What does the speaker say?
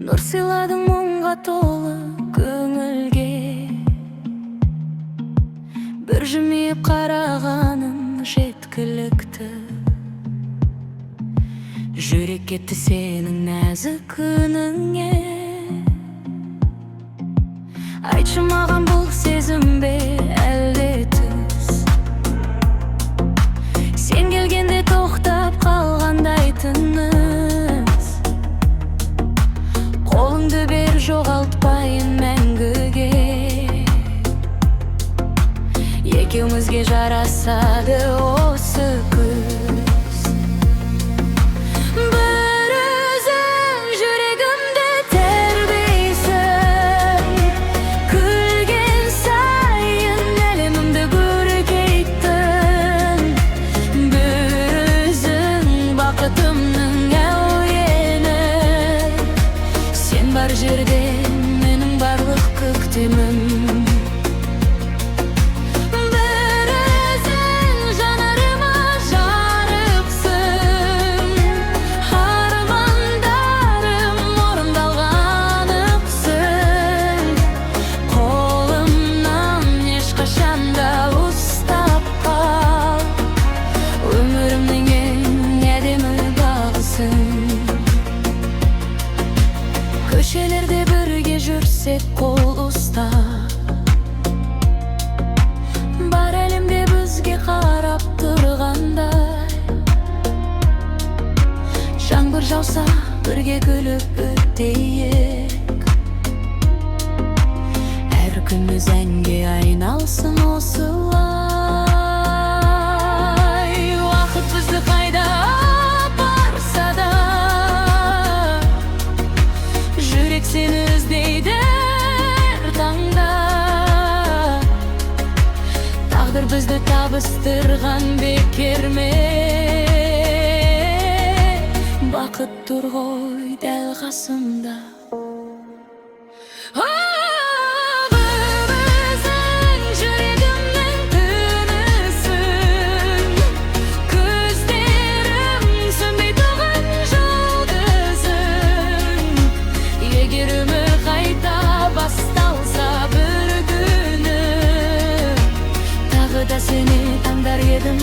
Nur сыйладың мұңға толы көңілге, бір жымиып қарағаның жеткілікті. Жүрек кетті сенің нәзік үніңе. Айтшы маған, бұл сезім бе әлде түс? Сен келгенде тоқтап қалғандай тыныс. Қолыңды бер, жоғалтпайын мәңгіге. Екеумізге жарасады осы күз. Бір өзің жүрегімді тербейсің, күлген сайын әлемімді көркейттің. Бір өзің бақытымның әуені, сен бар жерде менің барлық көктемім. Köşelerde бірге жүрсек қол ұстап, бар әлемде бізге қарап тұрғандай. Жаңбыр жауса бірге күліп өтейік, әр күніміз әнге айналсын осылай. Уақыт бізді қайда апарса да, жүрек сені іздейді әр таңда. Тағдыр бізді табыстырған бекер ме? Бақыт тұр ғой дәл қасымда. Seni tandar yedim